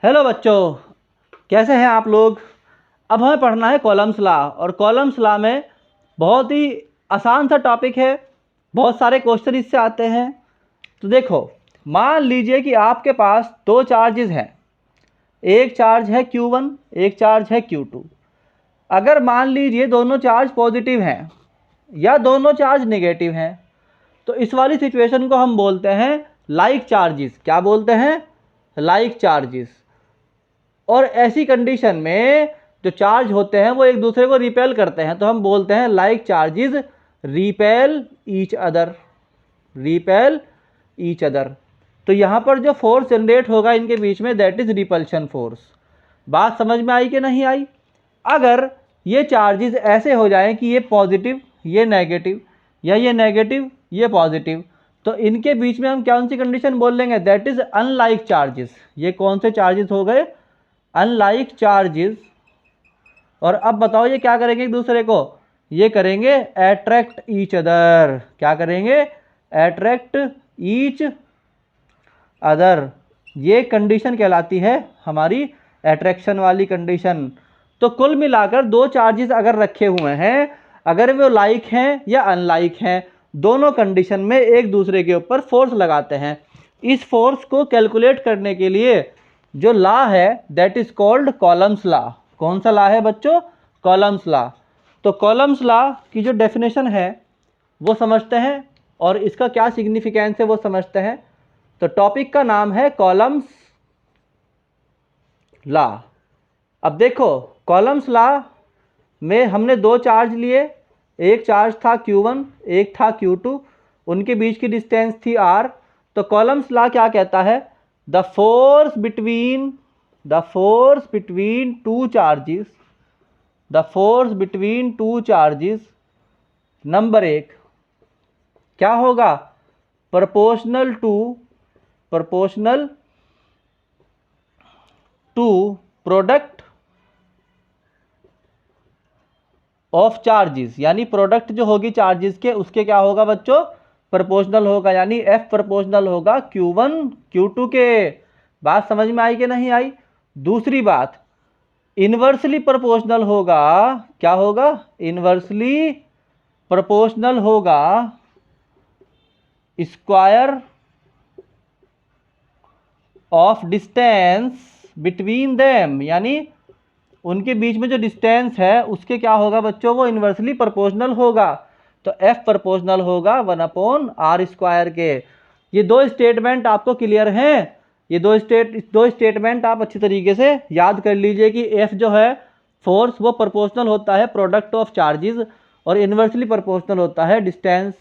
Hello बच्चों, कैसे हैं आप लोग। अब हमें पढ़ना है कॉलम्स लॉ। और कॉलम्स लॉ में बहुत ही आसान सा टॉपिक है, बहुत सारे क्वेश्चन इससे आते हैं। तो देखो, मान लीजिए कि आपके पास दो चार्जेस हैं, एक चार्ज है Q1, एक चार्ज है Q2। अगर मान लीजिए दोनों चार्ज पॉजिटिव हैं या दोनों चार्ज नेगेटिव हैं, तो इस वाली सिचुएशन को हम बोलते हैं लाइक चार्जेस। क्या बोलते हैं? Like charges. और ऐसी कंडीशन में जो चार्ज होते हैं वो एक दूसरे को रिपेल करते हैं, तो हम बोलते हैं like charges repel each other. Repel each other. तो यहाँ पर जो फोर्स जनरेट होगा इनके बीच में, दैट इज रिपल्शन फोर्स। बात समझ में आई कि नहीं आई? अगर ये चार्जेस ऐसे हो जाएं कि ये पॉजिटिव ये नेगेटिव, या ये नेगेटिव ये पॉजिटिव, तो इनके बीच में हम कौन सी कंडीशन बोल लेंगे? That is unlike charges. ये कौन से चार्जेस हो गए? Unlike charges. और अब बताओ ये क्या करेंगे एक दूसरे को? ये करेंगे अट्रैक्ट ईच अदर। क्या करेंगे? Attract each other. ये कंडीशन कहलाती है हमारी अट्रैक्शन वाली कंडीशन। तो कुल मिलाकर दो चार्जेस अगर रखे हुए हैं, अगर वो लाइक हैं या अनलाइक हैं, दोनों कंडीशन में एक दूसरे के ऊपर फोर्स लगाते हैं। इस फोर्स को कैलकुलेट करने के लिए जो लॉ है that is called columns law. कौन सा लॉ है बच्चों? Coulomb's law. तो कॉलम्स लॉ की जो डेफिनेशन है वो समझते हैं, और इसका क्या सिग्निफिकेंस है वो समझते हैं। तो टॉपिक का नाम है कॉलम्स लॉ। अब देखो, कॉलम्स लॉ में हमने दो चार्ज लिए, एक चार्ज था Q1, एक था Q2, उनके बीच की डिस्टेंस थी R। तो कॉलम्स लॉ क्या कहता है? The force between two charges, the force between two charges, number एक क्या होगा? Proportional to product of charges. यानी प्रोडक्ट जो होगी चार्जेस के, उसके क्या होगा बच्चों? प्रोपोर्शनल होगा। यानी F प्रोपोर्शनल होगा Q1 Q2 के। बात समझ में आई कि नहीं आई? दूसरी बात, इन्वर्सली प्रोपोर्शनल होगा। क्या होगा? इन्वर्सली प्रोपोर्शनल होगा square of distance between them. यानी उनके बीच में जो डिस्टेंस है उसके क्या होगा बच्चों? वो इन्वर्सली प्रोपोर्शनल होगा। तो F प्रोपोर्शनल होगा 1/r² के। ये दो स्टेटमेंट आपको क्लियर हैं? ये दो स्टेटमेंट आप अच्छी तरीके से याद कर लीजिए कि F जो है फोर्स, वो प्रोपोर्शनल होता है प्रोडक्ट ऑफ चार्जेस, और इन्वर्सली प्रोपोर्शनल होता है डिस्टेंस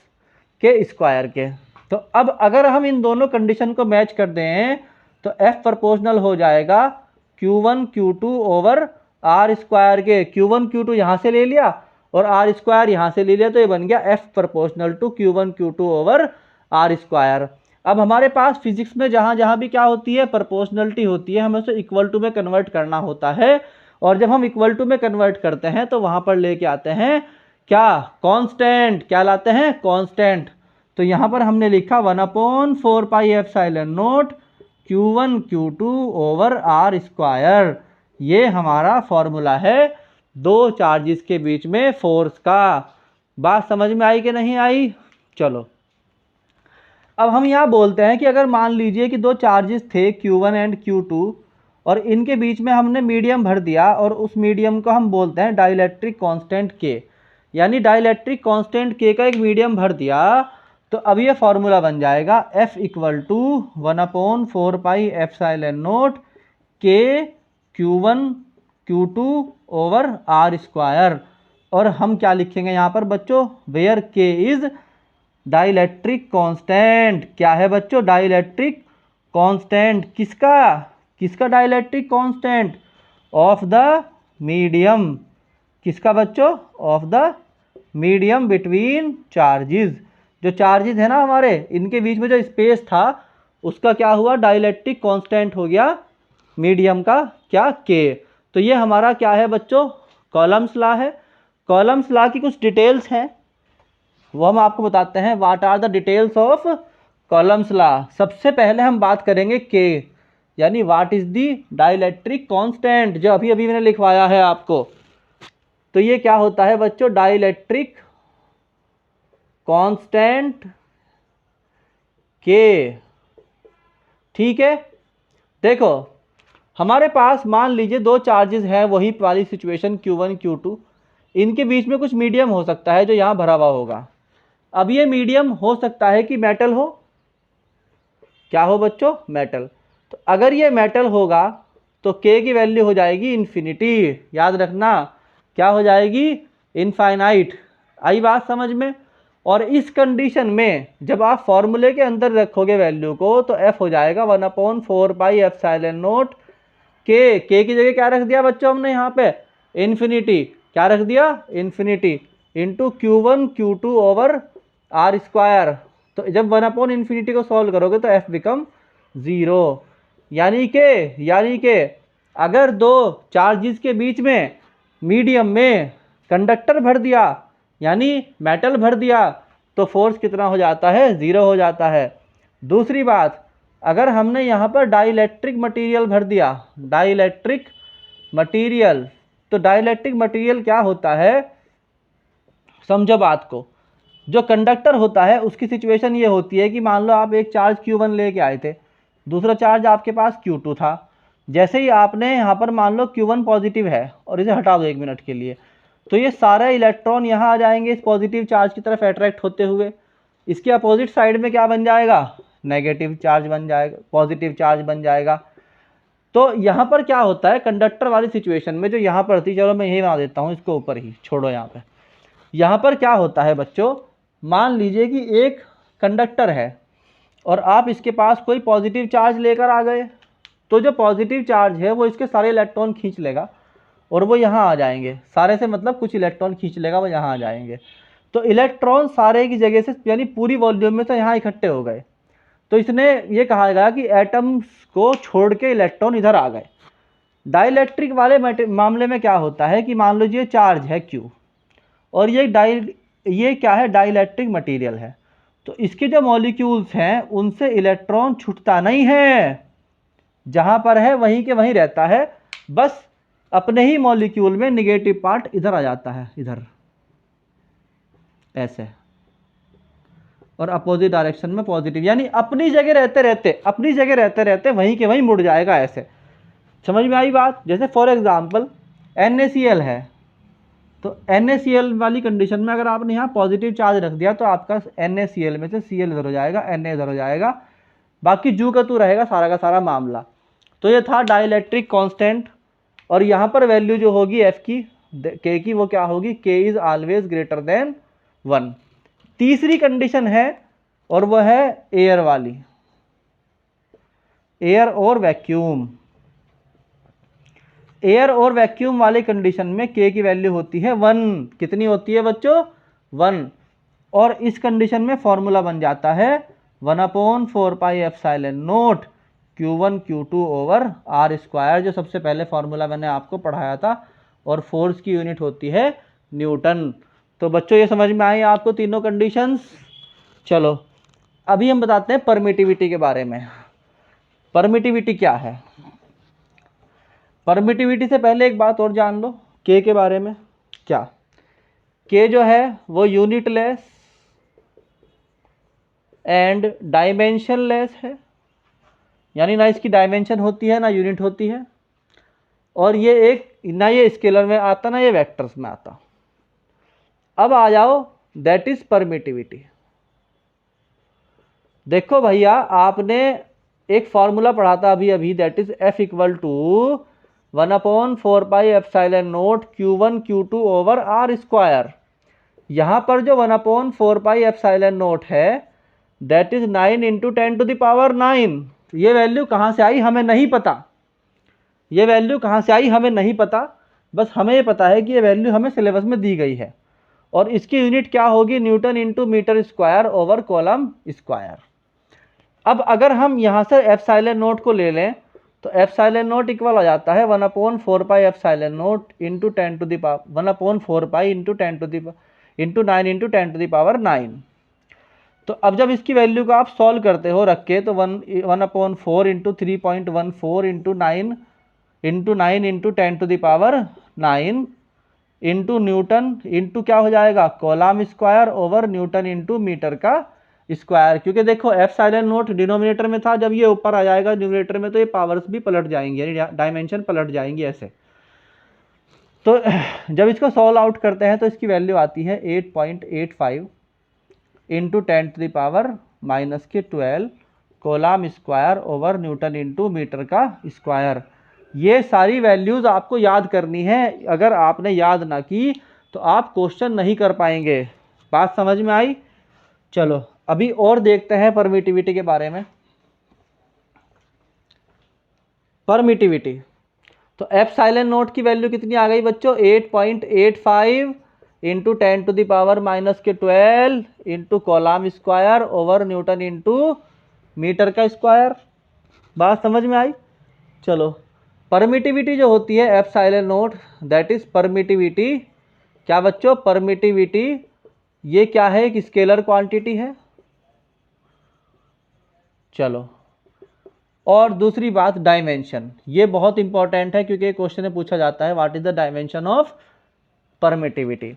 के स्क्वायर के। तो अब अगर हम इन दोनों कंडीशन को मैच कर दें तो F प्रोपोर्शनल हो जाएगा Q1 Q2 ओवर R² के। Q1 Q2 यहाँ से ले लिया और R² यहाँ से ले लिया, तो ये बन गया F proportional to Q1 Q2 over R²। अब हमारे पास फिजिक्स में जहाँ जहाँ भी क्या होती है? प्रोपोर्शनलिटी होती है, हमें उसे इक्वल टू में कन्वर्ट करना होता है। और जब हम इक्वल टू में कन्वर्ट करते हैं तो वहाँ पर लेके आते हैं क्या? कांस्टेंट। क्या लाते हैं? कांस्टेंट। तो यहाँ पर हमने लिखा 1/4πε0 Q1 Q2 ओवर R²। ये हमारा फॉर्मूला है दो चार्जेस के बीच में फोर्स का। बात समझ में आई कि नहीं आई? चलो, अब हम यहाँ बोलते हैं कि अगर मान लीजिए कि दो चार्जेस थे Q1 एंड Q2, और इनके बीच में हमने मीडियम भर दिया, और उस मीडियम को हम बोलते हैं डाइलेक्ट्रिक कांस्टेंट K। यानी डाइलेक्ट्रिक कांस्टेंट K का एक मीडियम भर दिया, तो अब ये फॉर्मूला बन जाएगा F equal to 1/4πε0 K Q1 Q2 over R²। और हम क्या लिखेंगे यहाँ पर बच्चों? Where K is dielectric constant. क्या है बच्चों? Dielectric constant. किसका? किसका dielectric constant? Of the medium. किसका बच्चों? Of the medium between charges. जो चार्जेस है ना हमारे, इनके बीच में जो स्पेस था उसका क्या हुआ? डाइलेक्ट्रिक कांस्टेंट हो गया मीडियम का, क्या? K। तो ये हमारा क्या है बच्चों? कॉलम्स लॉ है। कॉलम्स लॉ की कुछ डिटेल्स हैं, वो हम आपको बताते हैं। What are the details of Coulomb's law? सबसे पहले हम बात करेंगे K। यानी what is the dielectric constant, जो अभी अभी मैंने लिखवाया है आपको। तो ये क्या होता है बच्चों, डाइलेक्ट्रिक कांस्टेंट के। ठीक है, देखो हमारे पास मान लीजिए दो चार्जेस हैं, वही वाली सिचुएशन Q1 Q2, इनके बीच में कुछ मीडियम हो सकता है जो यहाँ भरा हुआ होगा। अब ये मीडियम हो सकता है कि मेटल हो, क्या हो बच्चों, मेटल। तो अगर ये मेटल होगा तो K की वैल्यू हो जाएगी इन्फिनिटी, याद रखना क्या हो जाएगी, इनफाइनाइट। आई बात समझ में। और इस कंडीशन में जब आप फॉर्मूले के अंदर रखोगे वैल्यू को तो F हो जाएगा 1/4πε0 के की जगह क्या रख दिया बच्चों हमने यहाँ पे, इन्फिनिटी। क्या रख दिया, infinity into Q1 Q2 over R square. तो जब 1/∞ को सॉल्व करोगे तो F बिकम 0। यानी के अगर दो चार्जेस के बीच में मीडियम में कंडक्टर भर दिया, यानी मेटल भर दिया, तो फोर्स कितना हो जाता है, 0 हो जाता है। दूसरी बात, अगर हमने यहाँ पर डाइलेक्ट्रिक मटेरियल भर दिया, डाइलेक्ट्रिक मटेरियल, तो डाइलेक्ट्रिक मटेरियल क्या होता है, समझो बात को। जो कंडक्टर होता है उसकी सिचुएशन ये होती है कि मान लो आप एक चार्ज Q1 लेके आए थे, दूसरा चार्ज आपके पास Q2 था। जैसे ही आपने यहाँ पर मान लो Q1 पॉजिटिव है और इसे हटा दो 1 मिनट के लिए, तो ये सारे इलेक्ट्रॉन यहाँ आ जाएंगे इस पॉजिटिव चार्ज की तरफ अट्रैक्ट होते हुए। इसके अपोजिट साइड में क्या बन जाएगा, नेगेटिव चार्ज बन जाएगा, पॉजिटिव चार्ज बन जाएगा। तो यहाँ पर क्या होता है कंडक्टर वाली सिचुएशन में, जो यहाँ पर थी, चलो मैं यही बना देता हूँ इसको ऊपर ही, छोड़ो यहाँ पे। यहाँ पर क्या होता है बच्चों, मान लीजिए कि एक कंडक्टर है और आप इसके पास कोई पॉजिटिव चार्ज लेकर आ गए, तो जो पॉजिटिव चार्ज है वो इसके सारे इलेक्ट्रॉन खींच लेगा और वो यहाँ आ जाएंगे, सारे से मतलब कुछ इलेक्ट्रॉन खींच लेगा, वो यहाँ आ जाएंगे। तो इलेक्ट्रॉन सारे की जगह से यानी पूरी वॉल्यूम में से यहाँ इकट्ठे हो गए। तो इसने ये कहा गया कि एटम्स को छोड़ के इलेक्ट्रॉन इधर आ गए। डाइलेक्ट्रिक वाले मामले में क्या होता है कि मान लीजिए चार्ज है Q और ये क्या है, डाइलेक्ट्रिक मटेरियल है। तो इसके जो मॉलिक्यूल्स हैं उनसे इलेक्ट्रॉन छूटता नहीं है, जहाँ पर है वहीं के वहीं रहता है, बस अपने ही मॉलिक्यूल में निगेटिव पार्ट इधर आ जाता है, इधर ऐसे, और अपोजिट डायरेक्शन में पॉजिटिव, यानी अपनी जगह रहते रहते वहीं के वहीं मुड़ जाएगा ऐसे। समझ में आई बात। जैसे फॉर एग्जांपल NaCl है, तो NaCl वाली कंडीशन में अगर आपने यहाँ पॉजिटिव चार्ज रख दिया तो आपका NaCl में से Cl इधर हो जाएगा, Na इधर हो जाएगा, बाकी जू का तू रहेगा सारा का सारा मामला। तो ये था डाइलेक्ट्रिक कांस्टेंट। और यहाँ पर वैल्यू जो होगी F की, K की, वो क्या होगी, K is always greater than 1। तीसरी कंडीशन है और वह है एयर वाली, एयर और वैक्यूम। एयर और वैक्यूम वाले कंडीशन में K की वैल्यू होती है 1। कितनी होती है बच्चों, 1। और इस कंडीशन में फॉर्मूला बन जाता है 1/4πε0 Q1 Q2 over R square, जो सबसे पहले फॉर्मूला मैंने आपको पढ़ाया था। और फोर्स की यूनिट होती है न्यूटन। तो बच्चों ये समझ में आई आपको तीनों कंडीशंस। चलो अभी हम बताते हैं परमिटिविटी के बारे में। परमिटिविटी क्या है, परमिटिविटी से पहले एक बात और जान लो K के बारे में। क्या, K जो है वो यूनिटलेस एंड डायमेंशनलेस है, यानी ना इसकी डायमेंशन होती है ना यूनिट होती है, और ये एक ना ये स्केलर में आता ना ये वेक्टर्स में आता। अब आ जाओ दैट इज परमिटिविटी। देखो भैया आपने एक फॉर्मूला पढ़ा था अभी that is F equal to 1/4πε0 Q1 Q2 over R square. यहाँ पर जो 1/4πε0 है दैट इज 9 × 10⁹ ये वैल्यू कहाँ से आई हमें नहीं पता, ये वैल्यू कहाँ से आई हमें नहीं पता, बस हमें ये पता है कि ये वैल्यू हमें सिलेबस में दी गई है। और इसकी यूनिट क्या होगी, newton into metre square over coulomb square. अब अगर हम यहाँ से ε0 को ले लें तो ε0 इक्वल हो जाता है 1/4πε0 इंटू 10⁻, 1/4π इंटू 9 × 10⁻⁹। तो अब जब इसकी वैल्यू को आप सॉल्व करते हो रख के, तो 1/4 into 3.14 into 9 into 10⁹ into newton into क्या हो जाएगा, coulomb square over newton into metre का स्क्वायर। क्योंकि देखो एप्सिलॉन नॉट डिनोमिनेटर में था, जब ये ऊपर आ जाएगा न्यूमरेटर में तो ये पावर्स भी पलट जाएंगी, यानी डायमेंशन पलट जाएंगी ऐसे। तो जब इसको सॉल्व आउट करते हैं तो इसकी वैल्यू आती है 8.85 into 10⁻⁻12 coulomb square over newton into metre का स्क्वायर। ये सारी वैल्यूज़ आपको याद करनी है, अगर आपने याद ना की तो आप क्वेश्चन नहीं कर पाएंगे। बात समझ में आई? चलो अभी और देखते हैं परमिटिविटी के बारे में। परमिटिविटी तो एप्सिलॉन नॉट की वैल्यू कितनी आ गई बच्चों, 8.85 into 10⁻⁻12 into coulomb square over newton into metre का स्क्वायर। बात समझ में आई? चलो परमिटिविटी जो होती है epsilon naught, that is permittivity. क्या बच्चों, परमिटिविटी ये क्या है, एक स्केलर क्वांटिटी है। चलो और दूसरी बात डायमेंशन, ये बहुत इंपॉर्टेंट है क्योंकि क्वेश्चन में पूछा जाता है what is the dimension of permittivity.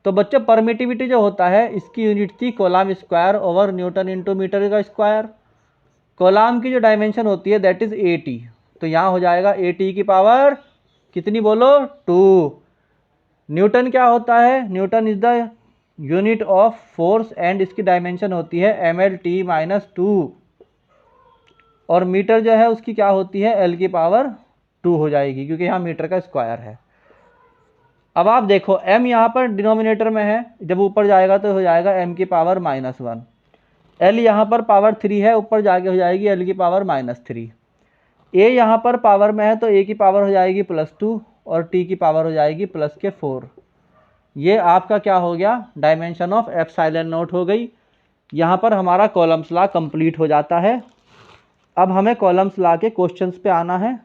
तो बच्चों परमिटिविटी जो होता है इसकी यूनिट थी coulomb square over newton into metre का स्क्वायर। कॉलम की जो डायमेंशन होती है दैट इज 80, तो यहाँ हो जाएगा 80 की पावर कितनी बोलो, 2। न्यूटन क्या होता है, Newton is the unit of force and इसकी डायमेंशन होती है mL/T-2, और मीटर जो है उसकी क्या होती है L की पावर 2 हो जाएगी, क्योंकि यहाँ मीटर का स्क्वायर है। अब आप देखो m यहाँ पर डिनोमिनेटर में है, जब ऊपर जाएगा तो हो जाएगा m की पावर -1। L यहाँ पर पावर 3 है, ऊपर जाके हो जाएगी L की पावर -3। a यहाँ पर पावर में है तो a की पावर हो जाएगी +2 और t की पावर हो जाएगी +4। ये आपका क्या हो गया, डायमेंशन ऑफ एप्सिलॉन नॉट हो गई। यहाँ पर हमारा कॉलम्स लॉ कंप्लीट हो जाता है। अब हमें कॉलम्स लॉ के क्वेश्चंस पे आना है।